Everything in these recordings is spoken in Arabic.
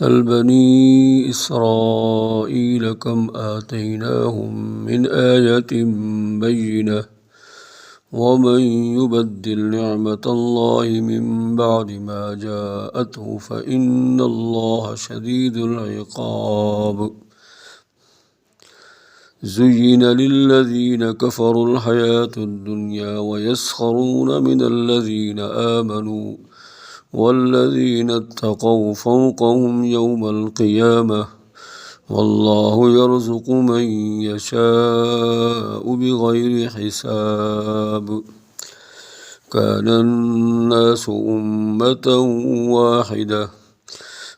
سل بني إسرائيل كم آتيناهم من آية بينة ومن يبدل نعمة الله من بعد ما جاءته فإن الله شديد العقاب. زين للذين كفروا الحياة الدنيا ويسخرون من الذين آمنوا والذين اتقوا فوقهم يوم القيامة والله يرزق من يشاء بغير حساب. كان الناس أمة واحدة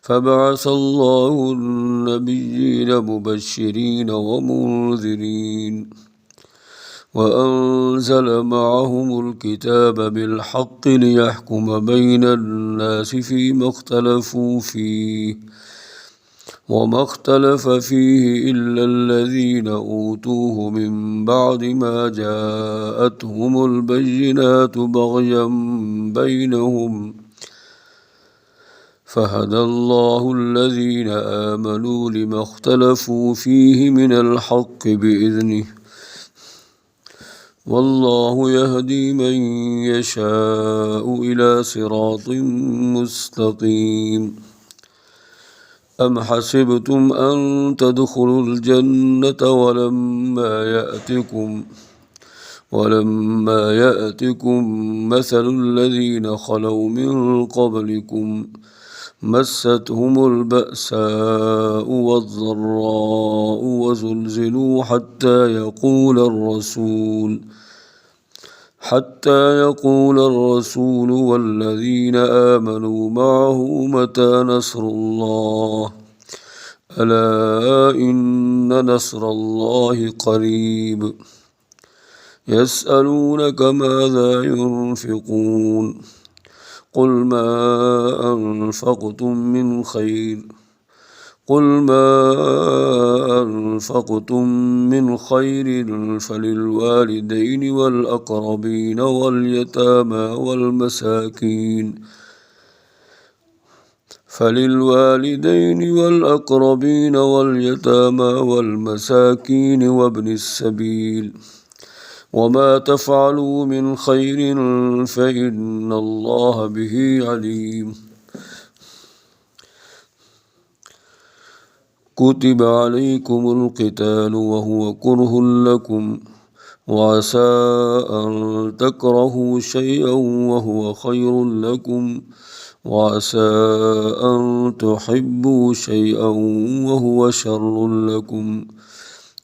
فبعث الله النبيين مبشرين ومنذرين وأنزل معهم الكتاب بالحق ليحكم بين الناس فيما اختلفوا فيه وما اختلف فيه إلا الذين أوتوه من بعد ما جاءتهم البينات بغيا بينهم فهدى الله الذين آمنوا لما اختلفوا فيه من الحق بإذنه والله يهدي من يشاء إلى صراط مستقيم. أم حسبتم أن تدخلوا الجنة ولما يأتكم مثل الذين خلوا من قبلكم مستهم البأساء والضراء وزلزلوا حتى يقول الرسول والذين آمنوا معه متى نصر الله ألا إن نصر الله قريب. يسألونك ماذا ينفقون قل ما أنفقتم من خير فللوالدين والأقربين واليتامى والمساكين وابن السبيل وما تفعلوا من خير فإن الله به عليم. كتب عليكم القتال وهو كره لكم وعسى أن تكرهوا شيئا وهو خير لكم وعسى أن تحبوا شيئا وهو شر لكم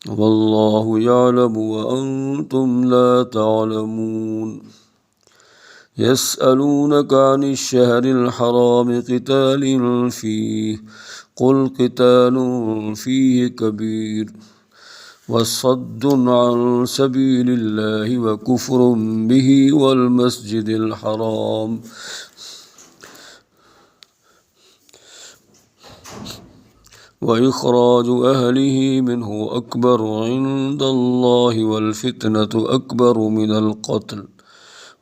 والله يعلم وأنتم لا تعلمون. يسألونك عن الشهر الحرام قتال فيه قل قتال فيه كبير وصد عن سبيل الله وكفر به والمسجد الحرام وإخراج أهله منه أكبر عند الله والفتنة أكبر من القتل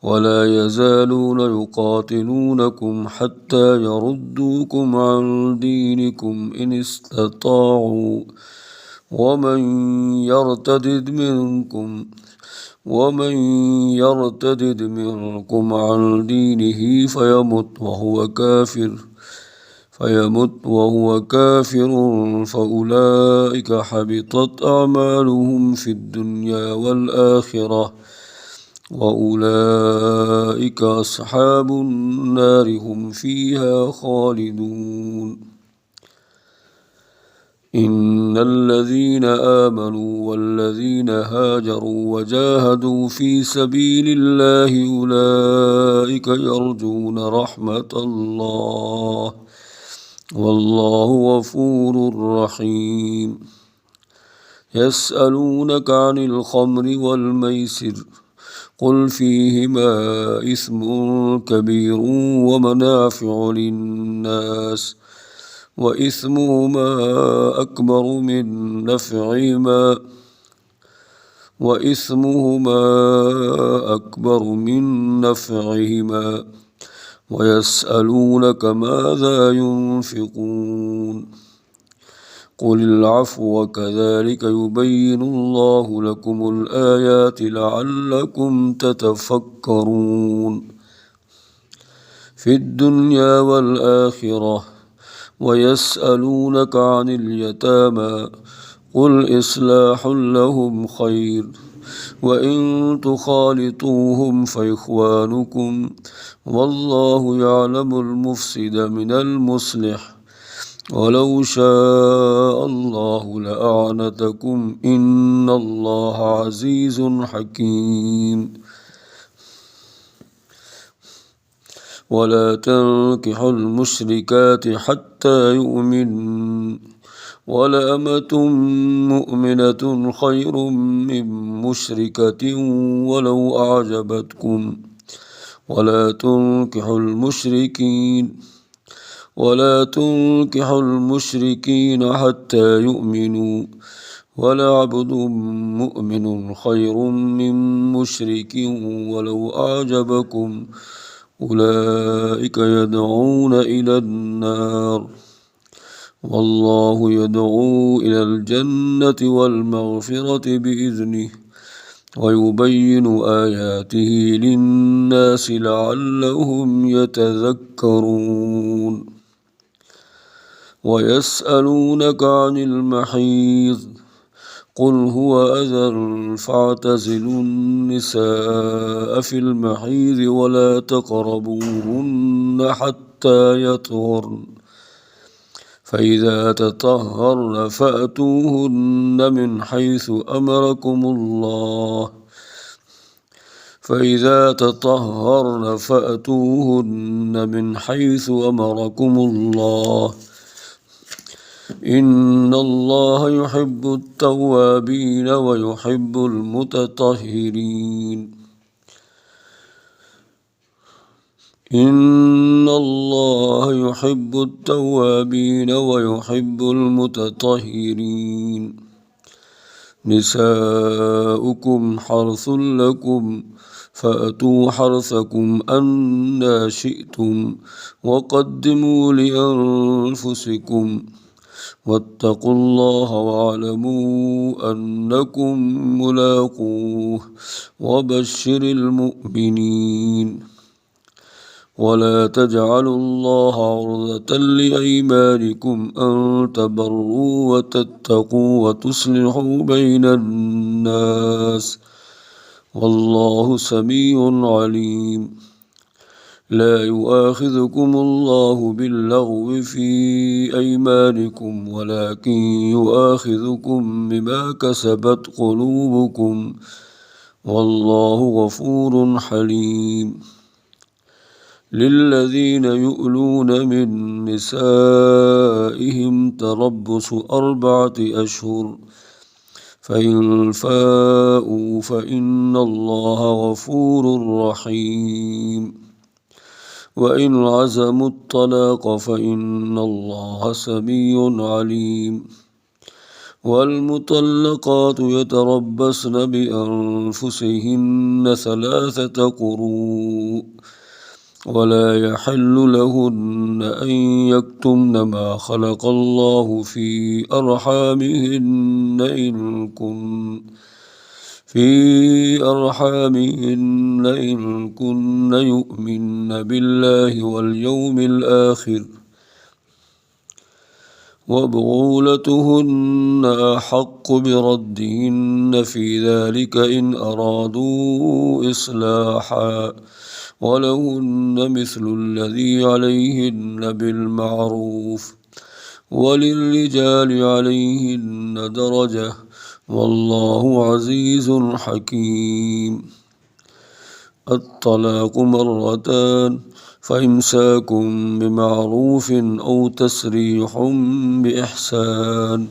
ولا يزالون يقاتلونكم حتى يردوكم عن دينكم إن استطاعوا ومن يرتد منكم عن دينه فيمت وهو كافر فأولئك حبطت أعمالهم في الدنيا والآخرة وأولئك أصحاب النار هم فيها خالدون. إن الذين آمنوا والذين هاجروا وجاهدوا في سبيل الله أولئك يرجون رحمة الله والله غفور رحيم. يسألونك عن الخمر والميسر قل فيهما إثم كبير ومنافع للناس وإثمهما أكبر من نفعهما ويسألونك ماذا ينفقون قل العفو وكذلك يبين الله لكم الآيات لعلكم تتفكرون في الدنيا والآخرة ويسألونك عن اليتامى قل إصلاح لهم خير وإن تخالطوهم فإخوانكم والله يعلم المفسد من المصلح ولو شاء الله لأعنتكم إن الله عزيز حكيم ولا تنكحوا المشركات حتى يؤمنوا ولأمة مؤمنة خير من مشركة ولو أعجبتكم ولا تنكحوا المشركين حتى يؤمنوا ولعبد مؤمن خير من مشرك ولو أعجبكم أولئك يدعون إلى النار والله يدعو إلى الجنة والمغفرة بإذنه ويبين آياته للناس لعلهم يتذكرون ويسألونك عن المحيض قل هو أذى فاعتزلوا النساء في المحيض ولا تقربوهن حتى يطهرن فإذا تطهرن فأتوهن من حيث أمركم الله إن الله يحب التوابين ويحب المتطهرين إن الله يحب التوابين ويحب المتطهرين نساؤكم حرث لكم فأتوا حرثكم أنى شئتم وقدموا لأنفسكم واتقوا الله واعلموا أنكم ملاقوه وبشر المؤمنين ولا تجعلوا الله عرضة لأيمانكم أن تبروا وتتقوا وتصلحوا بين الناس والله سميع عليم لا يؤاخذكم الله باللغو في أيمانكم ولكن يؤاخذكم بما كسبت قلوبكم والله غفور حليم للذين يؤلون من نسائهم تربص 4 أشهر فإن فاءوا فإن الله غفور رحيم وإن عزموا الطلاق فإن الله سميع عليم والمطلقات يتربصن بأنفسهن 3 قروء ولا يحل لهن أن يكتمن ما خلق الله في أرحامهن إن كن يؤمن بالله واليوم الآخر وبعولتهن أحق بردهن في ذلك إن أرادوا إصلاحا ولهن مثل الذي عليهن بالمعروف وللرجال عليهن درجة والله عزيز حكيم الطلاق 2 فإمساك بمعروف أو تسريح بإحسان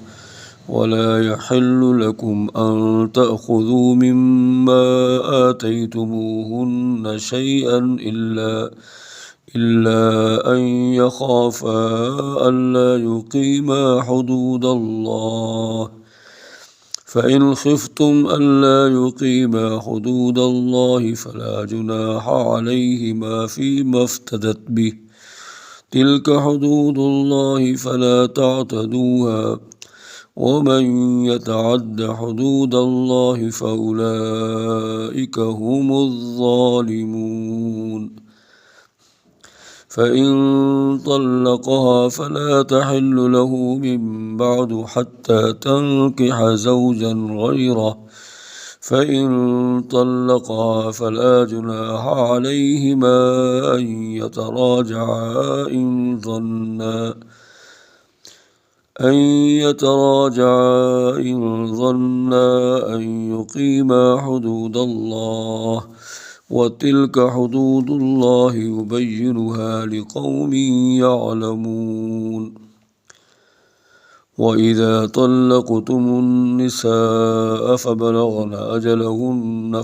ولا يحل لكم أن تأخذوا مما آتيتموهن شيئا إلا أن يخافا ألا يقيما حدود الله فإن خفتم ألا يقيما حدود الله فلا جناح عليهما فيما افتدت به، تلك حدود الله فلا تعتدوها، ومن يتعد حدود الله فأولئك هم الظالمون. فإن طلقها فلا تحل له من بعد حتى تنكح زوجا غيره، فإن طلقها فلا جناح عليهما أن يتراجعا إن ظنا أن يقيما حدود الله، وتلك حدود الله يبينها لقوم يعلمون. وإذا طلقتم النساء فبلغن أجلهن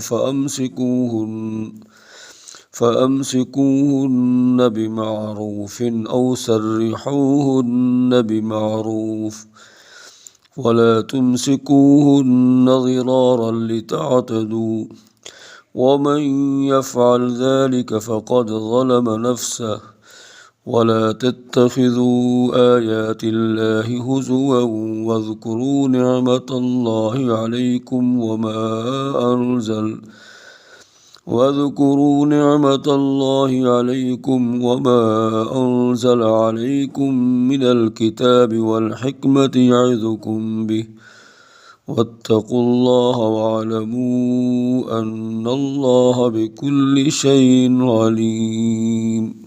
فأمسكوهن بمعروف أو سرحوهن بمعروف، ولا تمسكوهن ضرارا لتعتدوا، ومن يفعل ذلك فقد ظلم نفسه. ولا تتخذوا آيات الله هزوا واذكروا نعمة الله عليكم وما أنزل عليكم من الكتاب والحكمة يعظكم به، واتقوا الله واعلموا أن الله بكل شيء عليم.